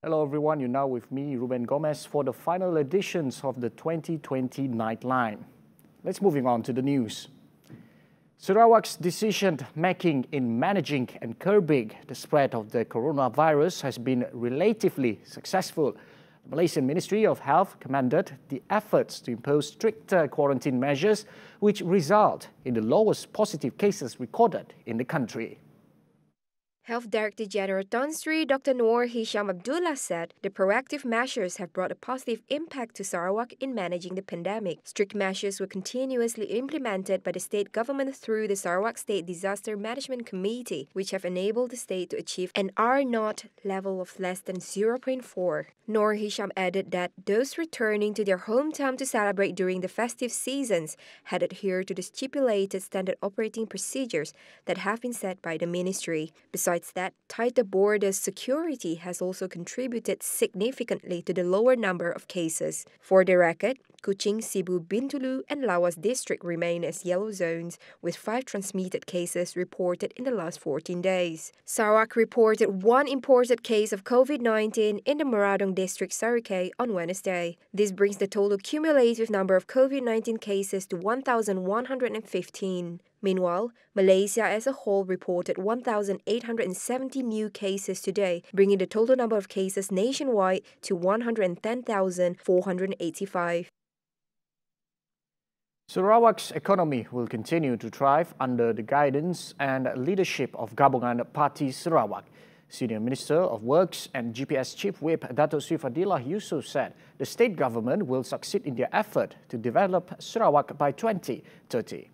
Hello everyone, you're now with me, Ruben Gomez, for the final editions of the 2020 Nightline. Let's moving on to the news. Sarawak's decision-making in managing and curbing the spread of the coronavirus has been relatively successful. The Malaysian Ministry of Health commended the efforts to impose stricter quarantine measures, which result in the lowest positive cases recorded in the country. Health Director General Tan Sri Dr. Noor Hisham Abdullah said the proactive measures have brought a positive impact to Sarawak in managing the pandemic. Strict measures were continuously implemented by the state government through the Sarawak State Disaster Management Committee, which have enabled the state to achieve an R0 level of less than 0.4. Noor Hisham added that those returning to their hometown to celebrate during the festive seasons had adhered to the stipulated standard operating procedures that have been set by the ministry. Besides that, tighter border security has also contributed significantly to the lower number of cases. For the record, Kuching, Sibu, Bintulu and Lawas district remain as yellow zones, with 5 transmitted cases reported in the last 14 days. Sarawak reported 1 imported case of COVID-19 in the Maradong district, Sarawak, on Wednesday. This brings the total cumulative number of COVID-19 cases to 1,115. Meanwhile, Malaysia as a whole reported 1,870 new cases today, bringing the total number of cases nationwide to 110,485. Sarawak's economy will continue to thrive under the guidance and leadership of Gabungan Parti Sarawak. Senior Minister of Works and GPS Chief Whip Datuk Sri Fadilah Yusof said the state government will succeed in their effort to develop Sarawak by 2030.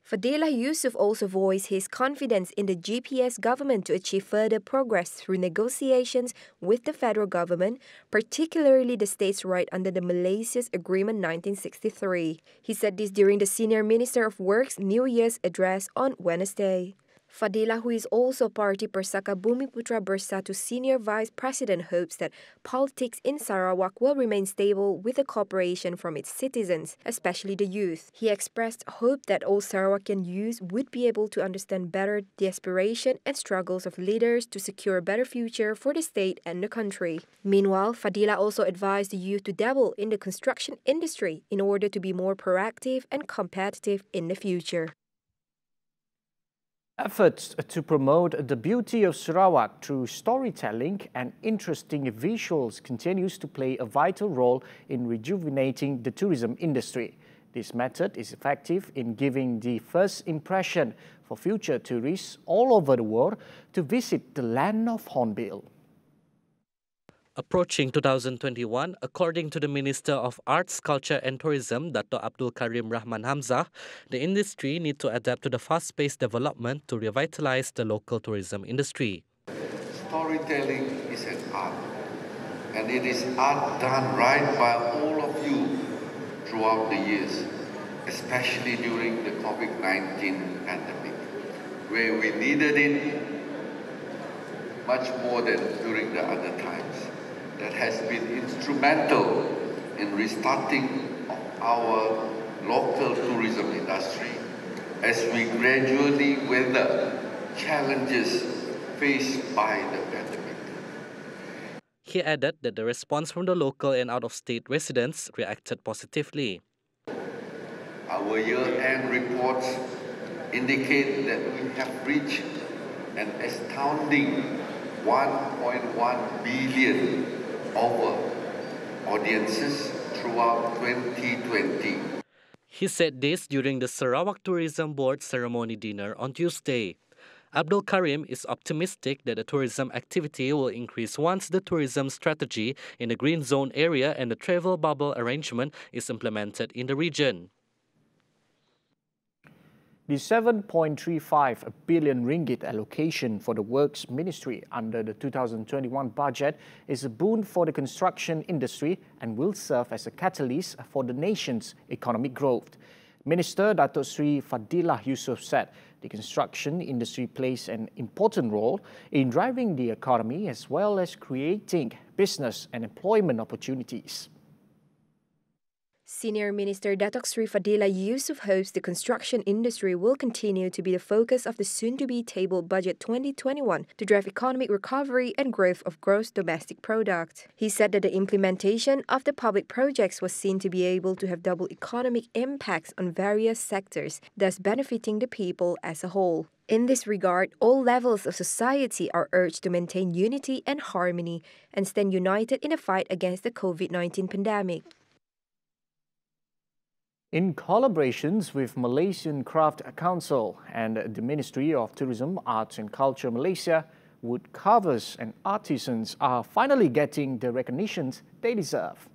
Fadilah Yusof also voiced his confidence in the GPS government to achieve further progress through negotiations with the federal government, particularly the state's right under the Malaysia's Agreement 1963. He said this during the Senior Minister of Works' New Year's address on Wednesday. Fadilah, who is also Parti Persaka Bumiputra Bersatu Senior Vice President, hopes that politics in Sarawak will remain stable with the cooperation from its citizens, especially the youth. He expressed hope that all Sarawakian youth would be able to understand better the aspiration and struggles of leaders to secure a better future for the state and the country. Meanwhile, Fadilah also advised the youth to dabble in the construction industry in order to be more proactive and competitive in the future. Efforts to promote the beauty of Sarawak through storytelling and interesting visuals continues to play a vital role in rejuvenating the tourism industry. This method is effective in giving the first impression for future tourists all over the world to visit the land of Hornbill. Approaching 2021, according to the Minister of Arts, Culture and Tourism, Dato' Abdul Karim Rahman Hamzah, the industry needs to adapt to the fast-paced development to revitalize the local tourism industry. Storytelling is an art, and it is art done right by all of you throughout the years, especially during the COVID-19 pandemic, where we needed it much more than during the other times. That has been instrumental in restarting of our local tourism industry as we gradually weather challenges faced by the pandemic. He added that the response from the local and out-of-state residents reacted positively. Our year-end reports indicate that we have reached an astounding 1.1 billion over audiences throughout 2020. He said this during the Sarawak Tourism Board ceremony dinner on Tuesday. Abdul Karim is optimistic that the tourism activity will increase once the tourism strategy in the Green Zone area and the travel bubble arrangement is implemented in the region. The 7.35 billion ringgit allocation for the Works Ministry under the 2021 budget is a boon for the construction industry and will serve as a catalyst for the nation's economic growth. Minister Datuk Sri Fadilah Yusof said the construction industry plays an important role in driving the economy as well as creating business and employment opportunities. Senior Minister Datuk Sri Fadila Yusof hopes the construction industry will continue to be the focus of the soon-to-be tabled Budget 2021 to drive economic recovery and growth of gross domestic product. He said that the implementation of the public projects was seen to be able to have double economic impacts on various sectors, thus benefiting the people as a whole. In this regard, all levels of society are urged to maintain unity and harmony and stand united in the fight against the COVID-19 pandemic. In collaborations with Malaysian Craft Council and the Ministry of Tourism, Arts and Culture Malaysia, wood carvers and artisans are finally getting the recognitions they deserve.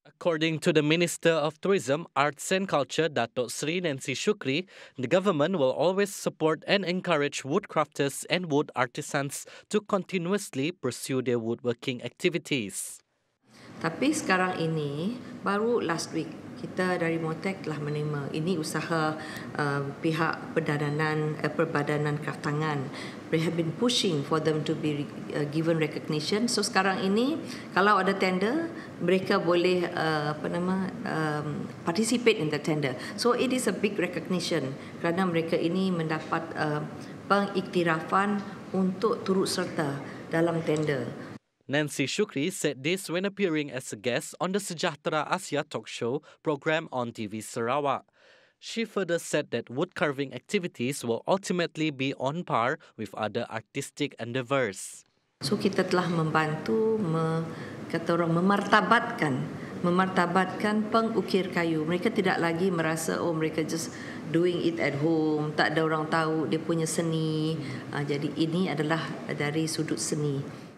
According to the Minister of Tourism, Arts and Culture, Datuk Sri Nancy Shukri, the government will always support and encourage woodcrafters and wood artisans to continuously pursue their woodworking activities. Tapi sekarang ini, baru last week, kita dari Motek telah menerima ini usaha pihak Perbadanan Kraftangan. They have been pushing for them to be given recognition. So sekarang ini, kalau ada tender, mereka boleh participate in the tender. So it is a big recognition kerana mereka ini mendapat pengiktirafan untuk turut serta dalam tender. Nancy Shukri said this when appearing as a guest on the Sejahtera Asia talk show program on TVS Sarawak. She further said that wood carving activities will ultimately be on par with other artistic endeavours. So kita telah membantu memartabatkan pengukir kayu. Mereka tidak lagi merasa mereka just doing it at home, tak ada orang tahu dia punya seni. Jadi ini adalah dari sudut seni.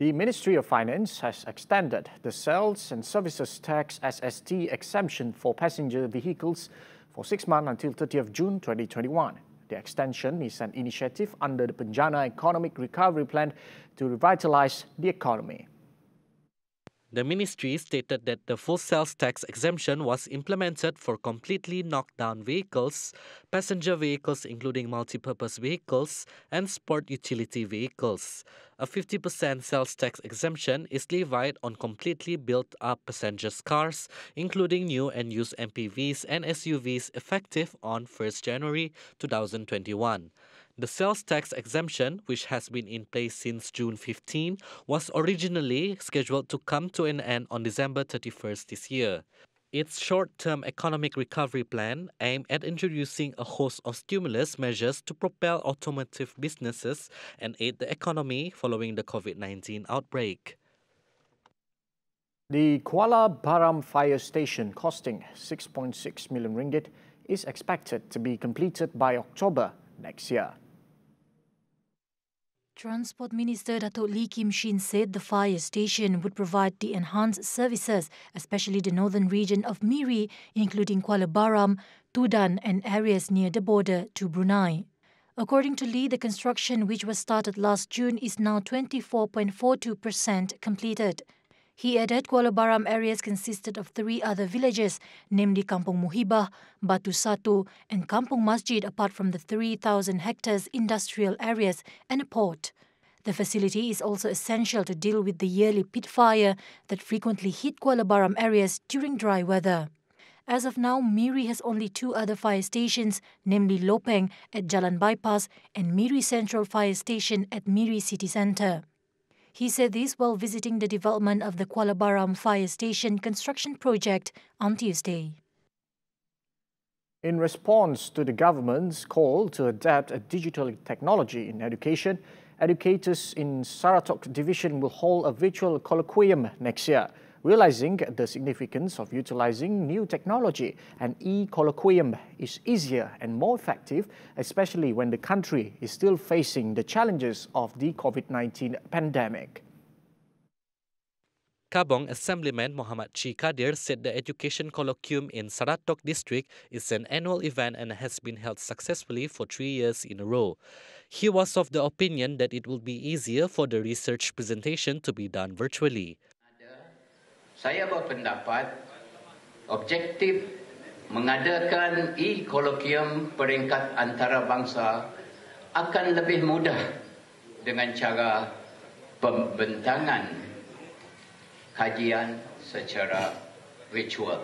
The Ministry of Finance has extended the Sales and Services Tax SST exemption for passenger vehicles for 6 months until 30th June 2021. The extension is an initiative under the Penjana Economic Recovery Plan to revitalise the economy. The ministry stated that the full sales tax exemption was implemented for completely knocked-down vehicles, passenger vehicles including multi-purpose vehicles, and sport utility vehicles. A 50% sales tax exemption is levied on completely built-up passenger cars, including new and used MPVs and SUVs effective on 1st January 2021. The sales tax exemption, which has been in place since June 15, was originally scheduled to come to an end on December 31st this year. Its short-term economic recovery plan aimed at introducing a host of stimulus measures to propel automotive businesses and aid the economy following the COVID-19 outbreak. The Kuala Baram Fire Station, costing 6.6 million ringgit, is expected to be completed by October next year. Transport Minister Datuk Lee Kim Shin said the fire station would provide the enhanced services, especially the northern region of Miri, including Kuala Baram, Tudan and areas near the border to Brunei. According to Lee, the construction, which was started last June, is now 24.42% completed. He added Kuala Baram areas consisted of 3 other villages, namely Kampung Muhibah, Batu Satu and Kampung Masjid, apart from the 3,000 hectares industrial areas and a port. The facility is also essential to deal with the yearly pit fire that frequently hit Kuala Baram areas during dry weather. As of now, Miri has only 2 other fire stations, namely Lopeng at Jalan Bypass and Miri Central Fire Station at Miri City Centre. He said this while visiting the development of the Kuala Baram Fire Station construction project on Tuesday. In response to the government's call to adapt a digital technology in education, educators in Sarawak Division will hold a virtual colloquium next year. Realizing the significance of utilizing new technology, an e-colloquium is easier and more effective, especially when the country is still facing the challenges of the COVID-19 pandemic. Kabong Assemblyman Muhammad Chi Kadir said the Education Colloquium in Sarawak District is an annual event and has been held successfully for 3 years in a row. He was of the opinion that it will be easier for the research presentation to be done virtually. Saya berpendapat objektif mengadakan e-colloquium peringkat antarabangsa akan lebih mudah dengan cara pembentangan kajian secara virtual.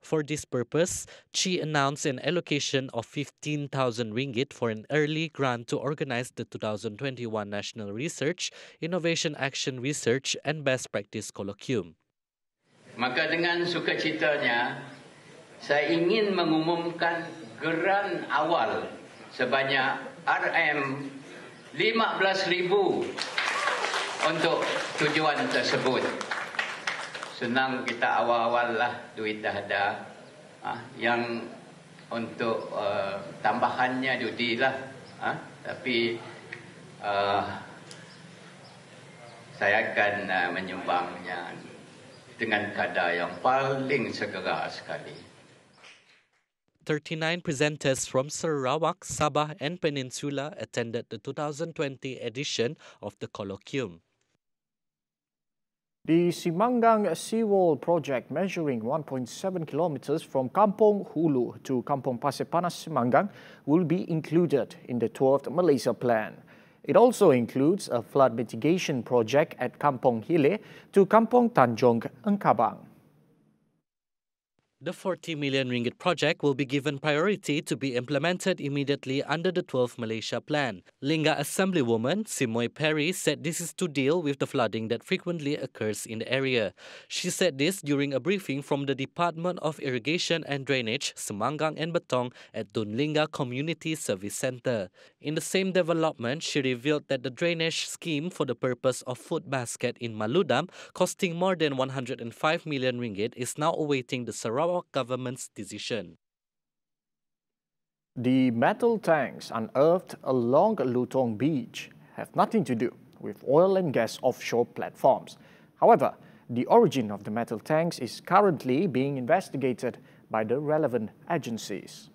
For this purpose, Chi announced an allocation of 15,000 ringgit for an early grant to organize the 2021 National Research, Innovation Action Research and Best Practice Colloquium. Maka dengan sukacitanya, saya ingin mengumumkan geran awal sebanyak RM15,000 untuk tujuan tersebut. Senang kita awal-awal lah, duit dah ada. Yang untuk tambahannya judi lah. Tapi saya akan menyumbangnya dengan kadar yang paling segera sekali. 39 presenters from Sarawak, Sabah and Peninsula attended the 2020 edition of the colloquium. The Siangang seawall project, measuring 1.7 kilometers from Kampung Hulu to Kampung Pasir Panas Siangang, will be included in the 12th Malaysia Plan. It also includes a flood mitigation project at Kampung Hile to Kampung Tanjong Engkabang. The 40 million ringgit project will be given priority to be implemented immediately under the 12th Malaysia Plan. Lingga Assemblywoman Simoy Perry said this is to deal with the flooding that frequently occurs in the area. She said this during a briefing from the Department of Irrigation and Drainage, Semangang and Betong at Dunlingga Community Service Centre. In the same development, she revealed that the drainage scheme for the purpose of food basket in Maludam, costing more than 105 million ringgit, is now awaiting the Sarawak government's decision. The metal tanks unearthed along Lutong Beach have nothing to do with oil and gas offshore platforms. However, the origin of the metal tanks is currently being investigated by the relevant agencies.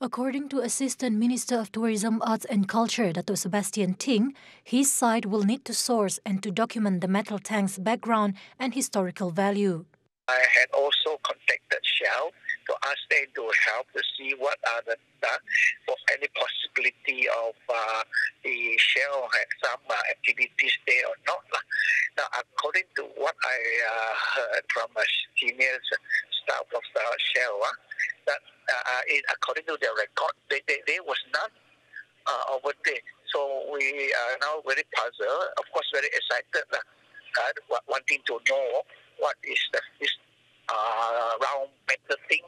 According to Assistant Minister of Tourism, Arts and Culture, Dato' Sebastian Ting, his side will need to source and to document the metal tank's background and historical value. I had also contacted Shell to ask them to help to see what are the for any possibility of the Shell had some activities there or not. Now, according to what I heard from a senior staff of the Shell, that according to their record, there was none over there. So we are now very puzzled, of course very excited, wanting to know what is this round metal thing.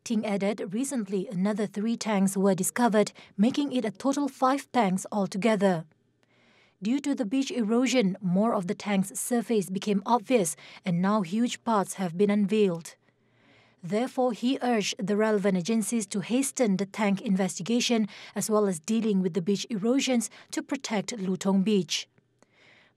Ting added recently another 3 tanks were discovered, making it a total 5 tanks altogether. Due to the beach erosion, more of the tank's surface became obvious and now huge parts have been unveiled. Therefore, he urged the relevant agencies to hasten the tank investigation as well as dealing with the beach erosions to protect Lutong Beach.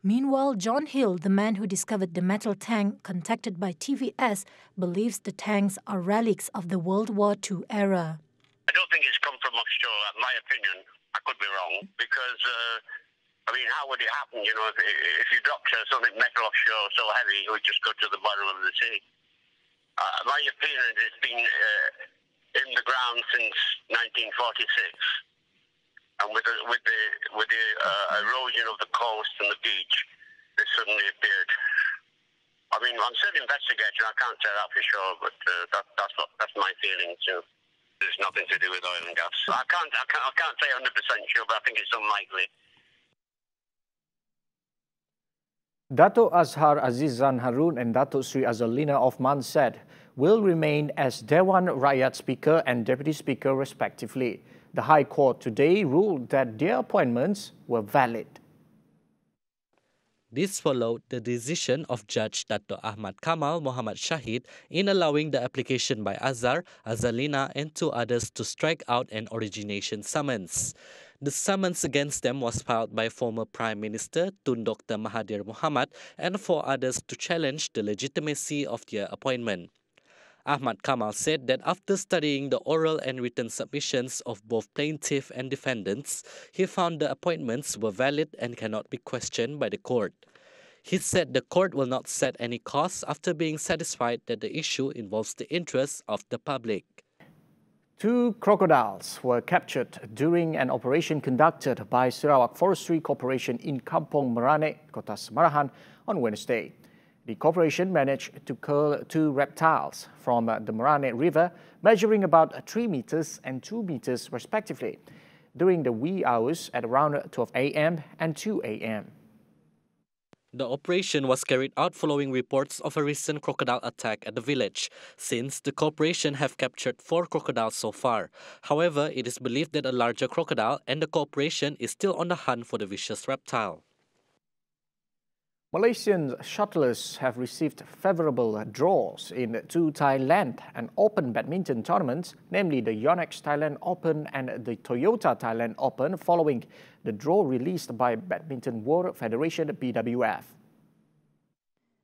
Meanwhile, John Hill, the man who discovered the metal tank contacted by TVS, believes the tanks are relics of the World War II era. I don't think it's come from offshore, in my opinion. I could be wrong, because, how would it happen, if you dropped something metal offshore so heavy, it would just go to the bottom of the sea. My opinion, it's been in the ground since 1946. And with the erosion of the coast and the beach, they suddenly appeared. I'm still investigating. I can't say that for sure, but that's my feeling too. There's nothing to do with oil and gas. I can't say 100% sure, but I think it's unlikely. Dato' Azhar Azizan Harun and Dato' Sri Azalina of Mansed will remain as Dewan Rakyat Speaker and Deputy Speaker respectively. The High Court today ruled that their appointments were valid. This followed the decision of Judge Dato' Ahmad Kamal Muhammad Shahid in allowing the application by Azhar, Azalina and 2 others to strike out an origination summons. The summons against them was filed by former Prime Minister Tun Dr. Mahathir Mohamad and 4 others to challenge the legitimacy of their appointment. Ahmad Kamal said that after studying the oral and written submissions of both plaintiff and defendants, he found the appointments were valid and cannot be questioned by the court. He said the court will not set any costs after being satisfied that the issue involves the interests of the public. 2 crocodiles were captured during an operation conducted by Sarawak Forestry Corporation in Kampong Merane, Kota Semarahan, on Wednesday. The corporation managed to cull 2 reptiles from the Merane River, measuring about 3 meters and 2 meters respectively, during the wee hours at around 12 a.m. and 2 a.m. The operation was carried out following reports of a recent crocodile attack at the village. Since the corporation have captured 4 crocodiles so far. However, it is believed that a larger crocodile and the corporation is still on the hunt for the vicious reptile. Malaysian shuttlers have received favourable draws in 2 Thailand and Open badminton tournaments, namely the Yonex Thailand Open and the Toyota Thailand Open, following the draw released by Badminton World Federation BWF.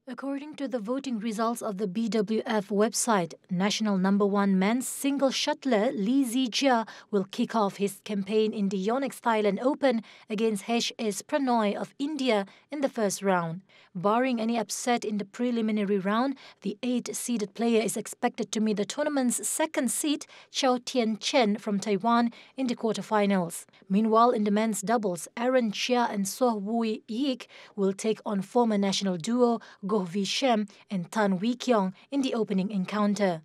According to the voting results of the BWF website, national number 1 men's single shuttler Lee Zijia will kick off his campaign in the Yonex Thailand Open against H.S. Pranoy of India in the first round. Barring any upset in the preliminary round, the 8-seeded player is expected to meet the tournament's second seed, Chow Tien Chen from Taiwan, in the quarterfinals. Meanwhile, in the men's doubles, Aaron Chia and Soh Wui Yik will take on former national duo Goh Vi Shem and Tan Wee Kiong in the opening encounter.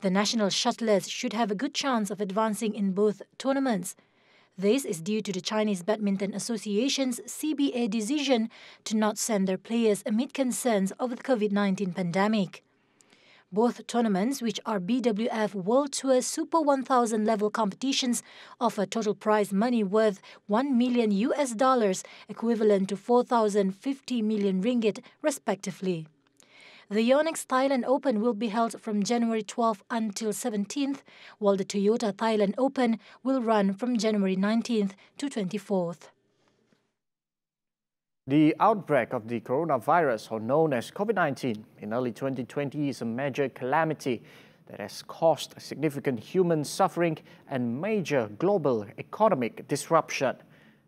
The national shuttlers should have a good chance of advancing in both tournaments. This is due to the Chinese Badminton Association's CBA decision to not send their players amid concerns over the COVID-19 pandemic. Both tournaments, which are BWF World Tour Super 1000 level competitions, offer total prize money worth $1 million, equivalent to 4,050 million ringgit, respectively. The Yonex Thailand Open will be held from January 12th until 17th, while the Toyota Thailand Open will run from January 19th to 24th. The outbreak of the coronavirus, or known as COVID-19, in early 2020 is a major calamity that has caused significant human suffering and major global economic disruption.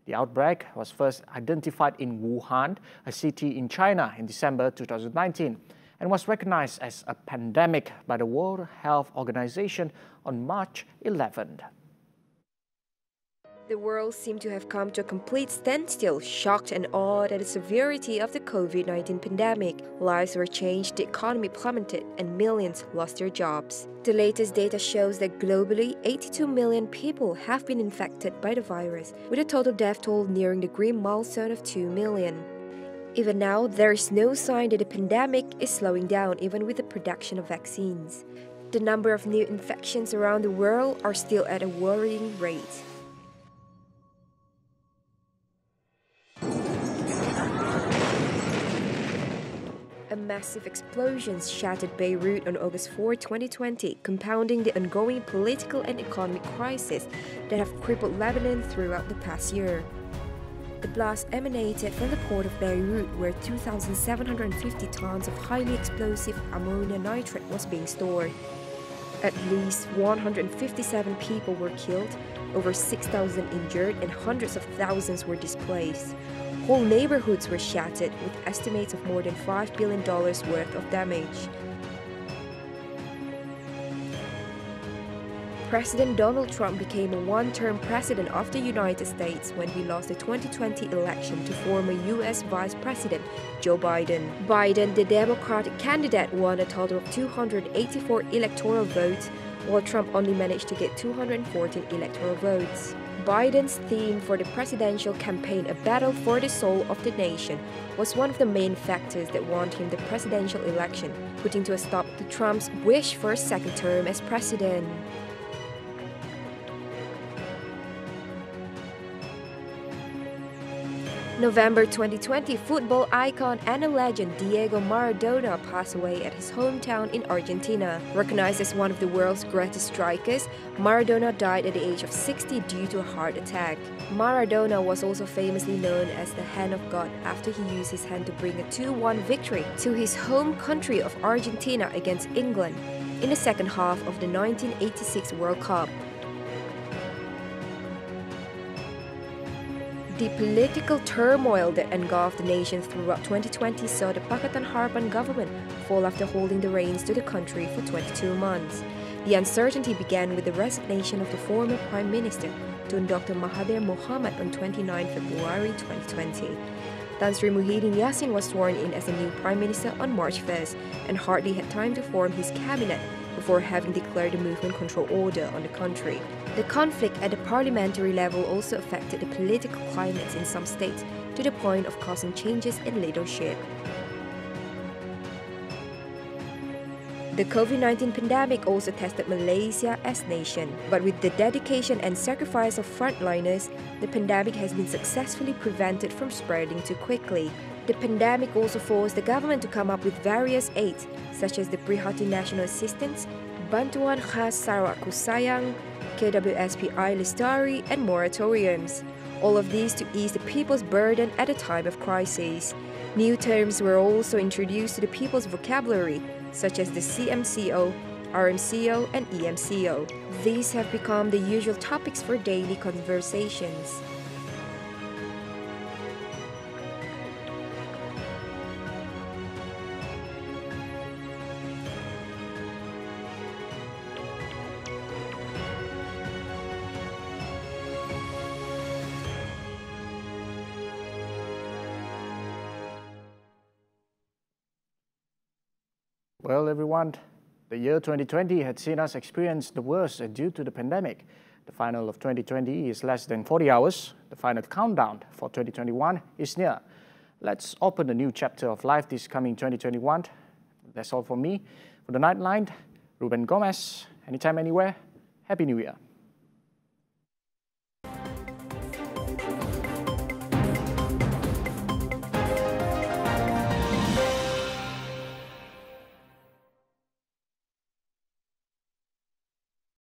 The outbreak was first identified in Wuhan, a city in China, in December 2019, and was recognized as a pandemic by the World Health Organization on March 11th. The world seemed to have come to a complete standstill, shocked and awed at the severity of the COVID-19 pandemic. Lives were changed, the economy plummeted, and millions lost their jobs. The latest data shows that globally, 82 million people have been infected by the virus, with a total death toll nearing the grim milestone of 2 million. Even now, there is no sign that the pandemic is slowing down, even with the production of vaccines. The number of new infections around the world are still at a worrying rate. A massive explosion shattered Beirut on August 4, 2020, compounding the ongoing political and economic crisis that have crippled Lebanon throughout the past year. The blast emanated from the port of Beirut, where 2,750 tons of highly explosive ammonium nitrate was being stored. At least 157 people were killed, over 6,000 injured, and hundreds of thousands were displaced. Whole neighborhoods were shattered, with estimates of more than $5 billion worth of damage. President Donald Trump became a one-term president of the United States when he lost the 2020 election to former U.S. Vice President Joe Biden. Biden, the Democratic candidate, won a total of 284 electoral votes, while Trump only managed to get 214 electoral votes. Biden's theme for the presidential campaign, a battle for the soul of the nation, was one of the main factors that won him the presidential election, putting to a stop to Trump's wish for a second term as president. November 2020, football icon and a legend Diego Maradona passed away at his hometown in Argentina. Recognized as one of the world's greatest strikers, Maradona died at the age of 60 due to a heart attack. Maradona was also famously known as the Hand of God after he used his hand to bring a 2-1 victory to his home country of Argentina against England in the second half of the 1986 World Cup. The political turmoil that engulfed the nation throughout 2020 saw the Pakatan Harapan government fall after holding the reins to the country for 22 months. The uncertainty began with the resignation of the former Prime Minister, Tun Dr. Mahathir Mohamad, on 29 February 2020. Tan Sri Muhyiddin Yassin was sworn in as the new Prime Minister on March 1st and hardly had time to form his cabinet before having declared a movement control order on the country. The conflict at the parliamentary level also affected the political climates in some states to the point of causing changes in leadership. The COVID-19 pandemic also tested Malaysia as nation, but with the dedication and sacrifice of frontliners, the pandemic has been successfully prevented from spreading too quickly. The pandemic also forced the government to come up with various aids, such as the Prihatin National Assistance, Bantuan Khas Sarawak Kusayang, KWSPI Lestari, and moratoriums. All of these to ease the people's burden at a time of crisis. New terms were also introduced to the people's vocabulary, such as the CMCO, RMCO, and EMCO. These have become the usual topics for daily conversations. Well, everyone, the year 2020 had seen us experience the worst due to the pandemic. The final of 2020 is less than 40 hours. The final countdown for 2021 is near. Let's open a new chapter of life this coming 2021. That's all from me. For the Nightline, Ruben Gomez. Anytime, anywhere. Happy New Year.